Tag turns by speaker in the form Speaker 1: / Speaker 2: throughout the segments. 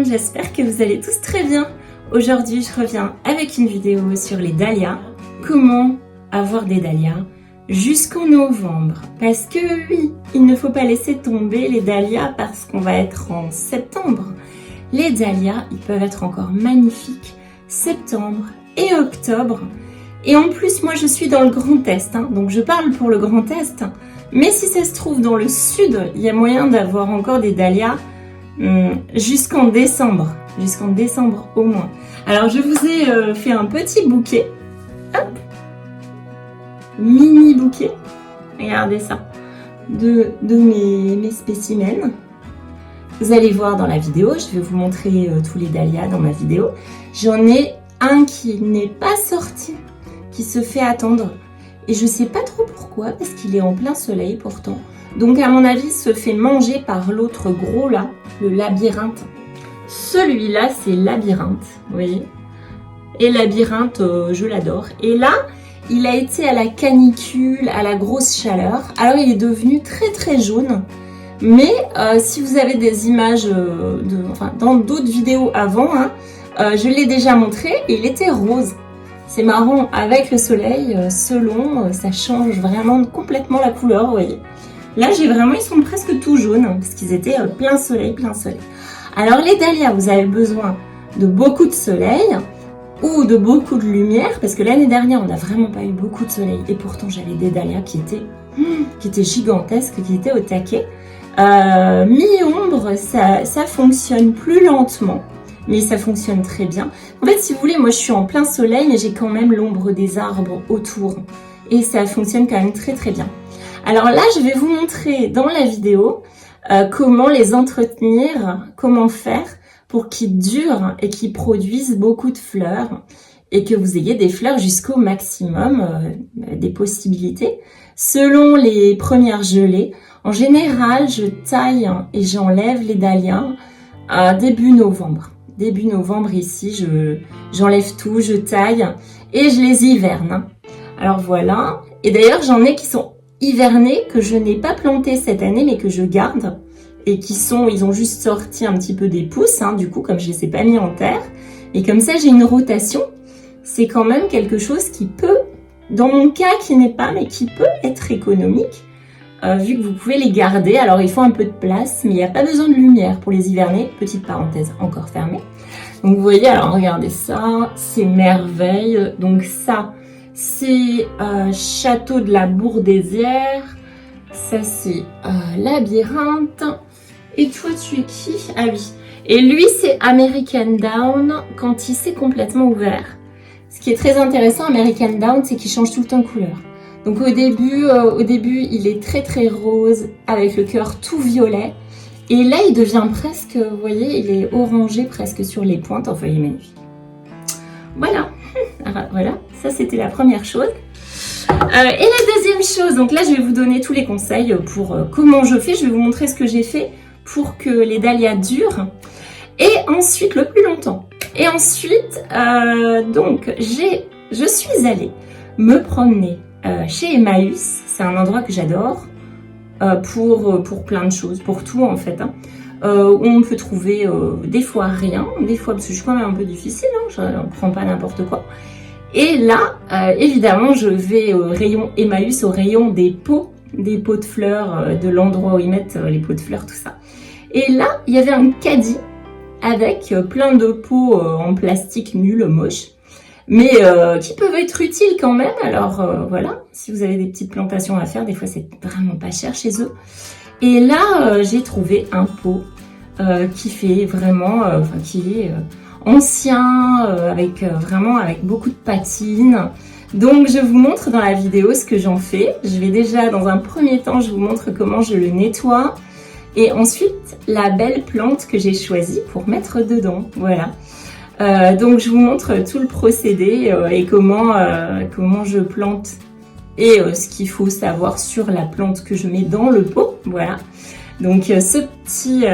Speaker 1: j'espère que vous allez tous très bien. Aujourd'hui, je reviens avec une vidéo sur les dahlias. Comment avoir des dahlias jusqu'en novembre. Parce que oui, il ne faut pas laisser tomber les dahlias parce qu'on va être en septembre. Les dahlias, ils peuvent être encore magnifiques septembre et octobre. Et en plus, moi, je suis dans le Grand Est, donc je parle pour le Grand Est. Mais si ça se trouve dans le sud, il y a moyen d'avoir encore des dahlias jusqu'en décembre au moins. Alors, je vous ai fait un petit bouquet. Hop, mini bouquet. Regardez ça. De mes spécimens. Vous allez voir dans la vidéo, je vais vous montrer tous les dahlias dans ma vidéo. J'en ai un qui n'est pas sorti, qui se fait attendre. Et je sais pas trop pourquoi, parce qu'il est en plein soleil pourtant. Donc à mon avis, il se fait manger par l'autre gros là, le labyrinthe. Celui-là, c'est labyrinthe, vous voyez. Et labyrinthe, je l'adore. Et là, il a été à la canicule, à la grosse chaleur. Alors il est devenu très très jaune. Mais si vous avez des images dans d'autres vidéos avant, je l'ai déjà montré et il était rose. C'est marrant, avec le soleil, selon, ça change vraiment complètement la couleur, vous voyez. Là, ils sont presque tout jaunes, parce qu'ils étaient plein soleil. Alors les dahlias, vous avez besoin de beaucoup de soleil ou de beaucoup de lumière, parce que l'année dernière, on n'a vraiment pas eu beaucoup de soleil. Et pourtant, j'avais des dahlias qui étaient gigantesques, qui étaient au taquet. Mi-ombre, ça fonctionne plus lentement. Mais ça fonctionne très bien. En fait, si vous voulez, moi je suis en plein soleil, mais j'ai quand même l'ombre des arbres autour. Et ça fonctionne quand même très très bien. Alors là, je vais vous montrer dans la vidéo comment les entretenir, comment faire pour qu'ils durent et qu'ils produisent beaucoup de fleurs. Et que vous ayez des fleurs jusqu'au maximum des possibilités. Selon les premières gelées, en général, je taille et j'enlève les dahlias à début novembre. Début novembre ici, j'enlève tout, je taille et je les hiverne. Alors voilà. Et d'ailleurs, j'en ai qui sont hivernés, que je n'ai pas plantés cette année, mais que je garde. Et ils ont juste sorti un petit peu des pousses, du coup, comme je ne les ai pas mis en terre. Et comme ça, j'ai une rotation. C'est quand même quelque chose qui peut, dans mon cas, qui n'est pas, mais qui peut être économique. Vu que vous pouvez les garder, alors il faut un peu de place, mais il n'y a pas besoin de lumière pour les hiverner, petite parenthèse encore fermée. Donc vous voyez, alors regardez ça, c'est merveille. Donc ça, c'est Château de la Bourdesière, ça c'est Labyrinthe, et toi tu es qui? Ah oui, et lui c'est American Down quand il s'est complètement ouvert. Ce qui est très intéressant, American Down, c'est qu'il change tout le temps de couleur. Donc au début, il est très très rose avec le cœur tout violet. Et là, il devient presque, vous voyez, il est orangé presque sur les pointes. Enfin, il est magnifique. Voilà. Alors, voilà, ça c'était la première chose. Et la deuxième chose, donc là, je vais vous donner tous les conseils pour comment je fais. Je vais vous montrer ce que j'ai fait pour que les dahlias durent. Et ensuite, le plus longtemps. Et ensuite, donc, je suis allée me promener chez Emmaüs, c'est un endroit que j'adore pour plein de choses, pour tout en fait. Où on peut trouver des fois rien, des fois parce que je suis quand même un peu difficile, je ne prends pas n'importe quoi. Et là, évidemment, je vais au rayon Emmaüs, au rayon des pots de fleurs, de l'endroit où ils mettent les pots de fleurs, tout ça. Et là, il y avait un caddie avec plein de pots en plastique nul, moche. Mais qui peuvent être utiles quand même. Alors voilà, si vous avez des petites plantations à faire, des fois c'est vraiment pas cher chez eux. Et là, j'ai trouvé un pot qui fait vraiment, qui est ancien, avec beaucoup de patine. Donc je vous montre dans la vidéo ce que j'en fais. Je vais déjà, dans un premier temps, je vous montre comment je le nettoie. Et ensuite, la belle plante que j'ai choisie pour mettre dedans. Voilà. Donc je vous montre tout le procédé et comment je plante et ce qu'il faut savoir sur la plante que je mets dans le pot. Voilà. Donc ce petit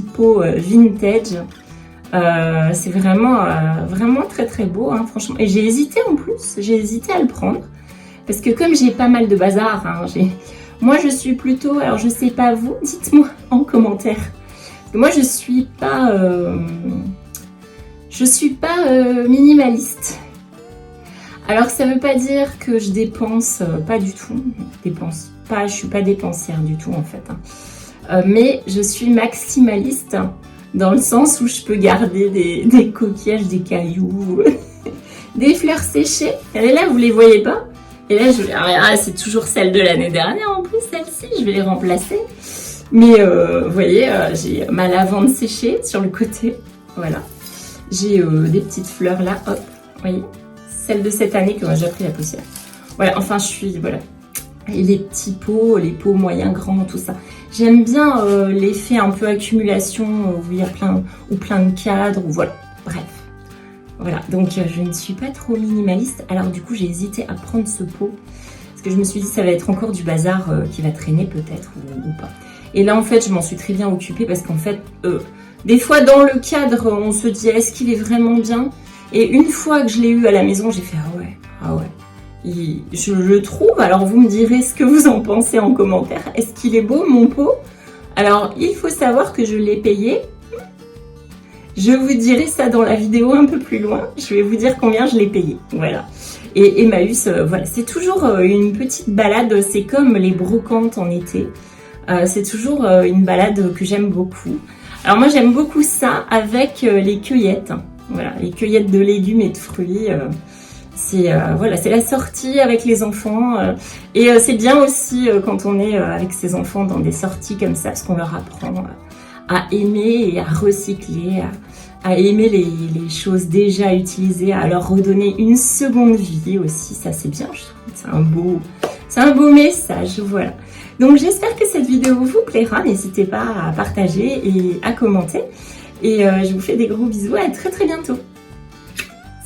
Speaker 1: pot vintage, c'est vraiment très très beau, franchement. Et j'ai hésité en plus, à le prendre parce que comme j'ai pas mal de bazar, moi je suis plutôt, alors je sais pas vous, dites-moi en commentaire. Moi, je suis pas minimaliste. Alors, ça veut pas dire que je dépense pas du tout. Je suis pas dépensière du tout en fait. Mais je suis maximaliste dans le sens où je peux garder des coquillages, des cailloux, des fleurs séchées. Et là, vous les voyez pas. Et là, c'est toujours celle de l'année dernière en plus, celle-ci. Je vais les remplacer. Mais vous voyez, j'ai ma lavande séchée sur le côté. Voilà. J'ai des petites fleurs là, hop, vous voyez. Celle de cette année qui a déjà pris la poussière. Voilà, enfin, voilà. Et les petits pots, les pots moyens, grands, tout ça. J'aime bien l'effet un peu accumulation où il y a plein de cadres, ou voilà. Bref. Voilà, donc je ne suis pas trop minimaliste. Alors du coup, j'ai hésité à prendre ce pot. Parce que je me suis dit, ça va être encore du bazar qui va traîner peut-être ou pas. Et là, en fait, je m'en suis très bien occupée parce qu'en fait, des fois, dans le cadre, on se dit, est-ce qu'il est vraiment bien? Et une fois que je l'ai eu à la maison, j'ai fait, ah ouais. Je le trouve, alors vous me direz ce que vous en pensez en commentaire. Est-ce qu'il est beau, mon pot? Alors, il faut savoir que je l'ai payé. Je vous dirai ça dans la vidéo un peu plus loin. Je vais vous dire combien je l'ai payé. Voilà. Et Emmaüs, voilà, c'est toujours une petite balade. C'est comme les brocantes en été. C'est toujours une balade que j'aime beaucoup. Alors moi, j'aime beaucoup ça avec les cueillettes. Voilà, les cueillettes de légumes et de fruits. Voilà, c'est la sortie avec les enfants. Et c'est bien aussi quand on est avec ses enfants dans des sorties comme ça, parce qu'on leur apprend à aimer et à recycler, à aimer les choses déjà utilisées, à leur redonner une seconde vie aussi. Ça, c'est bien, je trouve. C'est un beau message, voilà. Donc, j'espère que cette vidéo vous plaira. N'hésitez pas à partager et à commenter. Et je vous fais des gros bisous. À très très bientôt.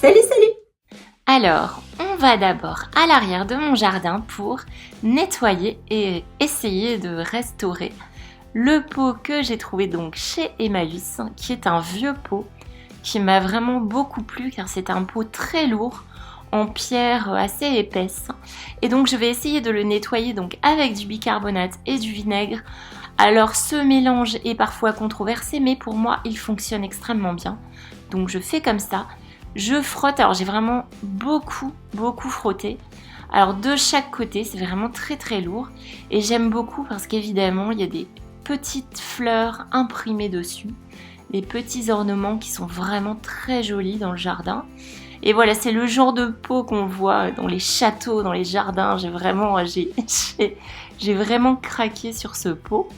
Speaker 1: Salut, salut!
Speaker 2: Alors, on va d'abord à l'arrière de mon jardin pour nettoyer et essayer de restaurer le pot que j'ai trouvé donc chez Emmaüs, qui est un vieux pot qui m'a vraiment beaucoup plu car c'est un pot très lourd en pierre assez épaisse. Et donc je vais essayer de le nettoyer donc avec du bicarbonate et du vinaigre. Alors ce mélange est parfois controversé, mais pour moi il fonctionne extrêmement bien. Donc je fais comme ça. Je frotte, alors j'ai vraiment beaucoup frotté. Alors de chaque côté, c'est vraiment très très lourd. Et j'aime beaucoup parce qu'évidemment, il y a des petites fleurs imprimées dessus. Des petits ornements qui sont vraiment très jolis dans le jardin. Et voilà, c'est le genre de pot qu'on voit dans les châteaux, dans les jardins. J'ai vraiment craqué sur ce pot.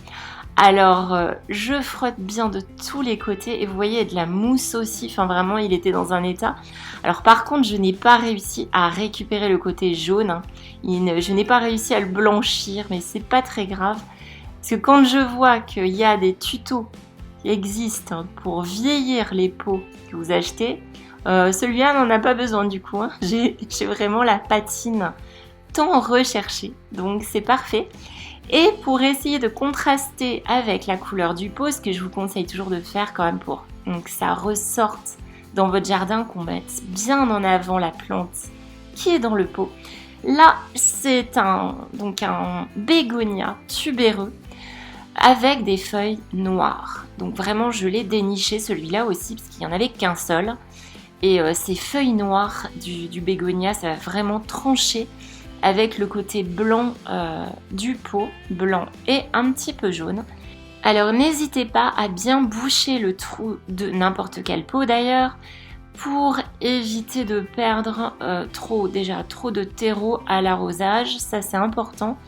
Speaker 2: Alors, je frotte bien de tous les côtés et vous voyez, il y a de la mousse aussi, enfin vraiment, il était dans un état. Alors par contre, je n'ai pas réussi à récupérer le côté jaune, hein. Je n'ai pas réussi à le blanchir, mais c'est pas très grave. Parce que quand je vois qu'il y a des tutos qui existent hein, pour vieillir les pots que vous achetez, celui-là n'en a pas besoin du coup, hein. J'ai vraiment la patine tant recherchée, donc c'est parfait. Et pour essayer de contraster avec la couleur du pot, ce que je vous conseille toujours de faire quand même pour que ça ressorte dans votre jardin, qu'on mette bien en avant la plante qui est dans le pot. Là, c'est un bégonia tubéreux avec des feuilles noires. Donc vraiment, je l'ai déniché celui-là aussi parce qu'il n'y en avait qu'un seul. Et ces feuilles noires du bégonia, ça va vraiment trancher avec le côté blanc du pot, blanc et un petit peu jaune. Alors n'hésitez pas à bien boucher le trou de n'importe quel pot d'ailleurs, pour éviter de perdre trop de terreau à l'arrosage, ça c'est important.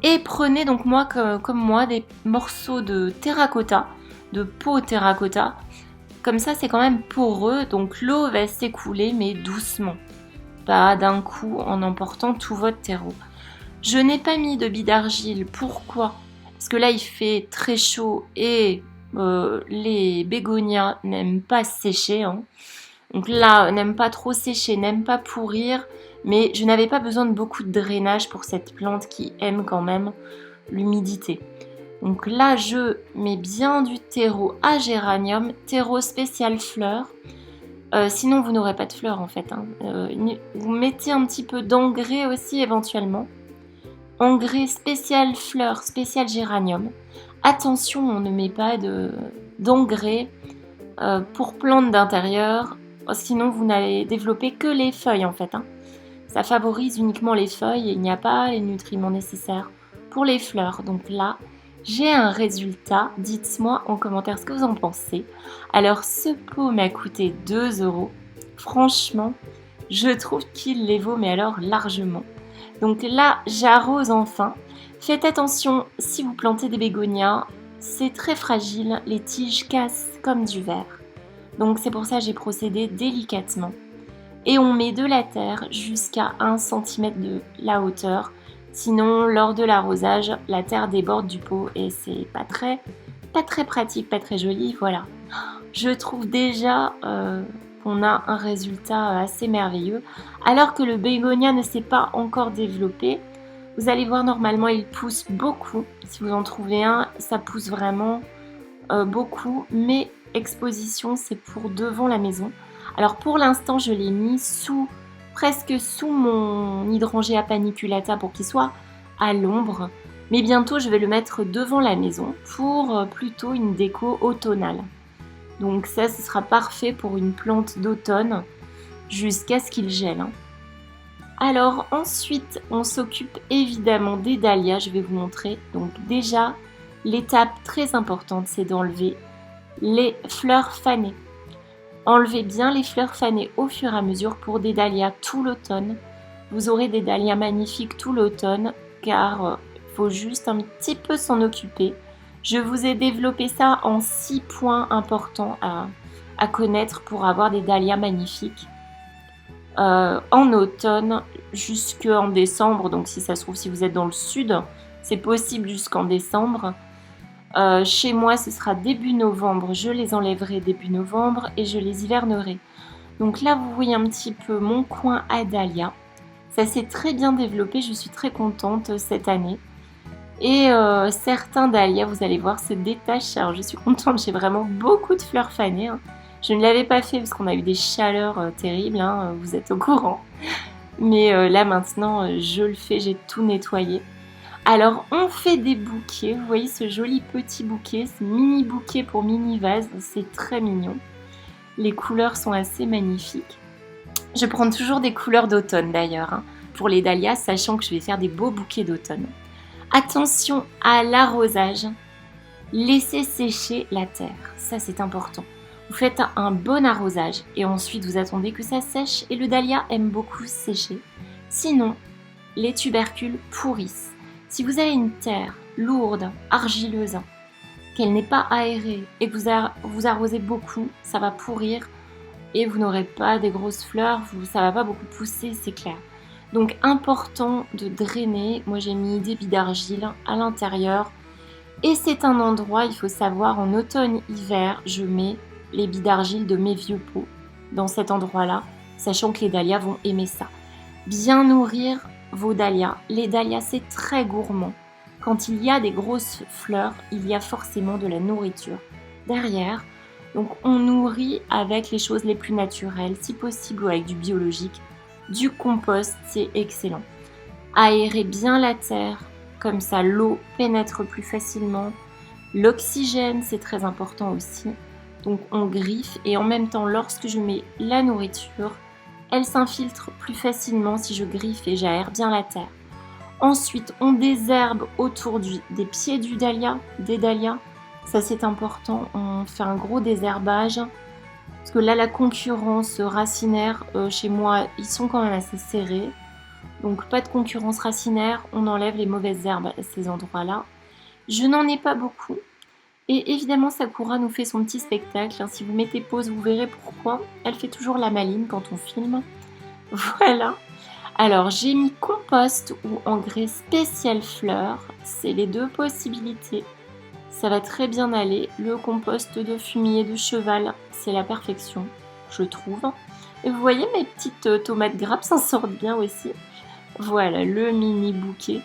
Speaker 2: Et prenez donc comme moi des morceaux de terracotta, de pot terracotta, comme ça c'est quand même poreux, donc l'eau va s'écouler mais doucement. Pas d'un coup en emportant tout votre terreau. Je n'ai pas mis de billes d'argile, pourquoi? Parce que là il fait très chaud et les bégonias n'aiment pas sécher. Hein. Donc là, n'aiment pas trop sécher, n'aiment pas pourrir, mais je n'avais pas besoin de beaucoup de drainage pour cette plante qui aime quand même l'humidité. Donc là, je mets bien du terreau à géranium, terreau spécial fleurs. Sinon, vous n'aurez pas de fleurs en fait. Hein. Vous mettez un petit peu d'engrais aussi éventuellement. Engrais spécial fleurs, spécial géranium. Attention, on ne met pas de d'engrais pour plantes d'intérieur. Sinon, vous n'allez développer que les feuilles en fait. Ça favorise uniquement les feuilles et il n'y a pas les nutriments nécessaires pour les fleurs. Donc là, j'ai un résultat. Dites-moi en commentaire ce que vous en pensez. Alors, ce pot m'a coûté 2 €. Franchement, je trouve qu'il les vaut, mais alors largement. Donc là, j'arrose enfin. Faites attention, si vous plantez des bégonias, c'est très fragile, les tiges cassent comme du verre. Donc c'est pour ça que j'ai procédé délicatement. Et on met de la terre jusqu'à 1 cm de la hauteur. Sinon, lors de l'arrosage, la terre déborde du pot et c'est pas très pratique, pas très joli. Voilà. Je trouve déjà qu'on a un résultat assez merveilleux. Alors que le bégonia ne s'est pas encore développé, vous allez voir, normalement, il pousse beaucoup. Si vous en trouvez un, ça pousse vraiment beaucoup. Mais exposition, c'est pour devant la maison. Alors pour l'instant, je l'ai mis presque sous mon hydrangea paniculata pour qu'il soit à l'ombre. Mais bientôt, je vais le mettre devant la maison pour plutôt une déco automnale. Donc ça, ce sera parfait pour une plante d'automne jusqu'à ce qu'il gèle. Alors ensuite, on s'occupe évidemment des dahlias, je vais vous montrer. Donc déjà, l'étape très importante, c'est d'enlever les fleurs fanées. Enlevez bien les fleurs fanées au fur et à mesure pour des dahlias tout l'automne. Vous aurez des dahlias magnifiques tout l'automne car il faut juste un petit peu s'en occuper. Je vous ai développé ça en 6 points importants à connaître pour avoir des dahlias magnifiques. En automne jusqu'en décembre, donc si ça se trouve, si vous êtes dans le sud, c'est possible jusqu'en décembre. Chez moi, ce sera début novembre, je les enlèverai début novembre et je les hivernerai. Donc là, vous voyez un petit peu mon coin à dahlia. Ça s'est très bien développé, je suis très contente cette année. Et certains dahlias, vous allez voir, se détachent. Alors je suis contente, j'ai vraiment beaucoup de fleurs fanées. Je ne l'avais pas fait parce qu'on a eu des chaleurs terribles, vous êtes au courant. Mais là maintenant, je le fais, j'ai tout nettoyé. Alors on fait des bouquets, vous voyez ce joli petit bouquet, ce mini bouquet pour mini vase, c'est très mignon. Les couleurs sont assez magnifiques. Je prends toujours des couleurs d'automne d'ailleurs, pour les dahlias, sachant que je vais faire des beaux bouquets d'automne. Attention à l'arrosage, laissez sécher la terre, ça c'est important. Vous faites un bon arrosage et ensuite vous attendez que ça sèche et le dahlia aime beaucoup sécher. Sinon, les tubercules pourrissent. Si vous avez une terre lourde, argileuse, qu'elle n'est pas aérée et que vous arrosez beaucoup, ça va pourrir et vous n'aurez pas des grosses fleurs, ça va pas beaucoup pousser, c'est clair. Donc important de drainer. Moi j'ai mis des billes d'argile à l'intérieur et c'est un endroit, il faut savoir, en automne-hiver, je mets les billes d'argile de mes vieux pots dans cet endroit-là, sachant que les dahlias vont aimer ça. Bien nourrir vos dahlias. Les dahlias, c'est très gourmand. Quand il y a des grosses fleurs, il y a forcément de la nourriture derrière. Donc on nourrit avec les choses les plus naturelles, si possible ou avec du biologique. Du compost, c'est excellent. Aérez bien la terre, comme ça l'eau pénètre plus facilement. L'oxygène, c'est très important aussi. Donc on griffe et en même temps, lorsque je mets la nourriture, elle s'infiltre plus facilement si je griffe et j'aère bien la terre. Ensuite, on désherbe autour des pieds des dahlias. Ça, c'est important. On fait un gros désherbage. Parce que là, la concurrence racinaire, chez moi, ils sont quand même assez serrés. Donc, pas de concurrence racinaire. On enlève les mauvaises herbes à ces endroits-là. Je n'en ai pas beaucoup. Et évidemment, Sakura nous fait son petit spectacle. Si vous mettez pause, vous verrez pourquoi. Elle fait toujours la maline quand on filme. Voilà. Alors, j'ai mis compost ou engrais spécial fleurs. C'est les deux possibilités. Ça va très bien aller. Le compost de fumier de cheval, c'est la perfection, je trouve. Et vous voyez, mes petites tomates grappes s'en sortent bien aussi. Voilà, le mini bouquet.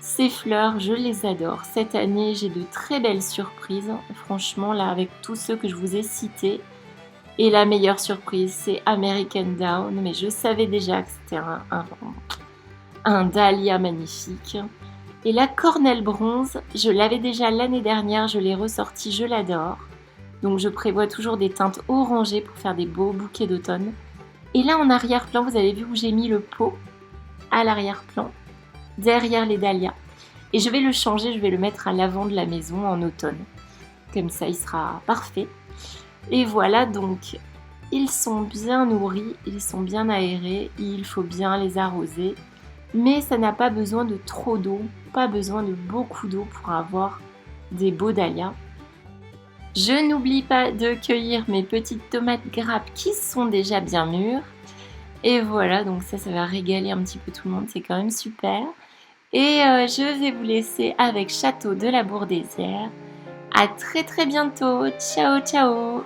Speaker 2: Ces fleurs, je les adore. Cette année, j'ai de très belles surprises. Franchement, là, avec tous ceux que je vous ai cités. Et la meilleure surprise, c'est American Down. Mais je savais déjà que c'était un dahlia magnifique. Et la cornelle bronze, je l'avais déjà l'année dernière, je l'ai ressortie, je l'adore. Donc je prévois toujours des teintes orangées pour faire des beaux bouquets d'automne. Et là en arrière-plan, vous avez vu où j'ai mis le pot à l'arrière-plan, derrière les dahlias. Et je vais le changer, je vais le mettre à l'avant de la maison en automne. Comme ça, il sera parfait. Et voilà, donc, ils sont bien nourris, ils sont bien aérés, il faut bien les arroser. Mais ça n'a pas besoin de trop d'eau, pas besoin de beaucoup d'eau pour avoir des beaux dahlias. Je n'oublie pas de cueillir mes petites tomates grappes qui sont déjà bien mûres. Et voilà, donc ça va régaler un petit peu tout le monde, c'est quand même super. Et je vais vous laisser avec Château de la Bourdaissière. À très très bientôt. Ciao ciao.